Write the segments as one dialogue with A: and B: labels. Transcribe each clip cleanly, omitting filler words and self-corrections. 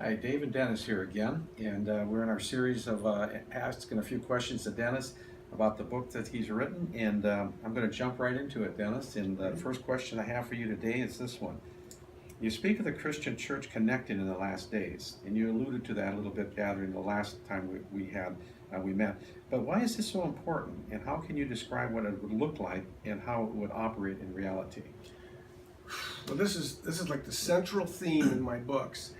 A: Hi, Dave and Dennis here again, and we're in our series of asking a few questions to Dennis about the book that he's written, and I'm going to jump right into it, Dennis. And the first question I have for you today is this one. You speak of the Christian church connecting in the last days, and you alluded to that a little bit, gathering the last time we met. But why is this so important, and how can you describe what it would look like and how it would operate in reality?
B: Well, this is like the central theme in my books.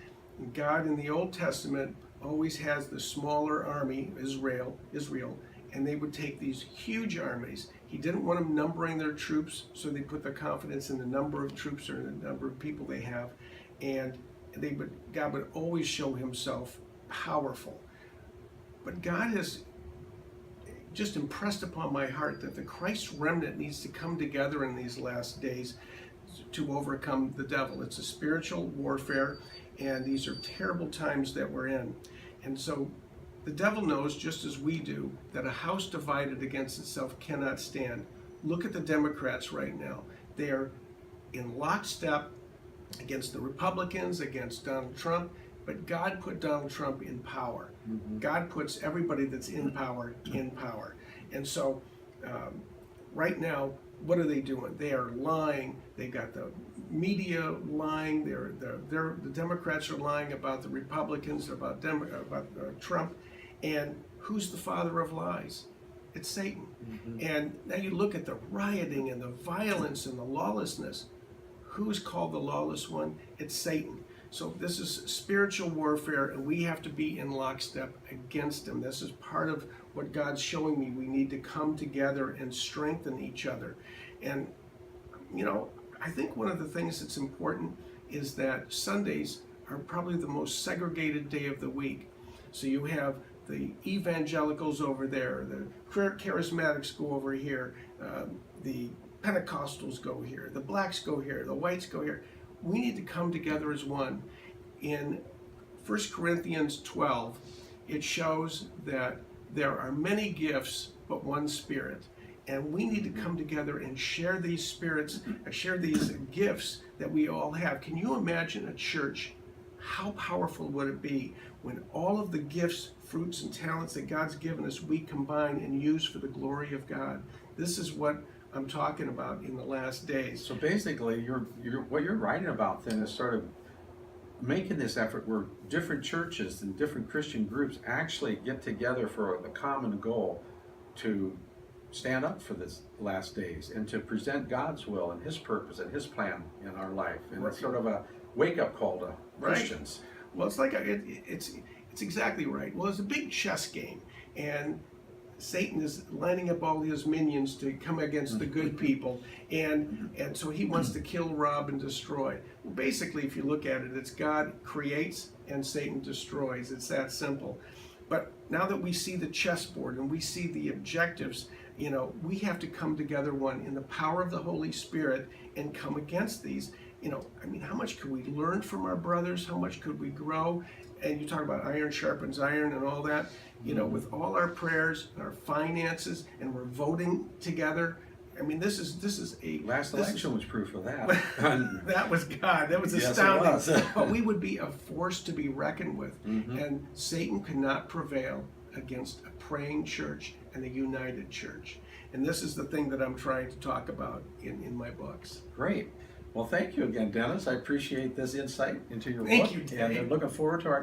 B: God in the Old Testament always has the smaller army, Israel, and they would take these huge armies. He didn't want them numbering their troops, so they put their confidence in the number of troops or the number of people they have, and God would always show Himself powerful. But God has just impressed upon my heart that the Christ remnant needs to come together in these last days to overcome the devil. It's a spiritual warfare, and these are terrible times that we're in. And so the devil knows, just as we do, that a house divided against itself cannot stand. Look at the Democrats right now. They are in lockstep against the Republicans, against Donald Trump, but God put Donald Trump in power. God puts everybody that's in power in power. And so right now, what are they doing? They are lying. They got the media lying. The Democrats are lying about the Republicans, about Trump. And who's the father of lies? It's Satan. And now you look at the rioting and the violence and the lawlessness. Who's called the lawless one? It's Satan. So this is spiritual warfare, and we have to be in lockstep against him. This is part of what God's showing me. We need to come together and strengthen each other. And, you know, I think one of the things that's important is that Sundays are probably the most segregated day of the week. So you have the evangelicals over there, the charismatics go over here, the Pentecostals go here, the blacks go here, the whites go here. We need to come together as one. In 1 Corinthians 12, it shows that there are many gifts, but one Spirit. And we need to come together and share these spirits, share these gifts that we all have. Can you imagine a church? How powerful would it be when all of the gifts, fruits, and talents that God's given us, we combine and use for the glory of God? This is what I'm talking about in the last days.
A: So basically, what you're writing about then is sort of making this effort where different churches and different Christian groups actually get together for the common goal to stand up for this last days and to present God's will and His purpose and His plan in our life. And it's sort of a wake-up call to Christians.
B: Well, it's like it's exactly right. Well, it's a big chess game, and Satan is lining up all his minions to come against the good people, and so he wants to kill, rob, and destroy. Well, basically, if you look at it, it's God creates and Satan destroys. It's that simple. But now that we see the chessboard and we see the objectives, you know, we have to come together one in the power of the Holy Spirit and come against these. You know, I mean, how much could we learn from our brothers? How much could we grow? And you talk about iron sharpens iron and all that. You know, with all our prayers and our finances, and we're voting together. I mean, this is a
A: Last election was proof of that.
B: That was God. That was astounding. Yes, it was. But we would be a force to be reckoned with, and Satan could not prevail against a praying church and a united church. And this is the thing that I'm trying to talk about in my books.
A: Great. Well, thank you again, Dennis. I appreciate this insight into your book.
B: Thank you, Dave.
A: And I'm looking forward to our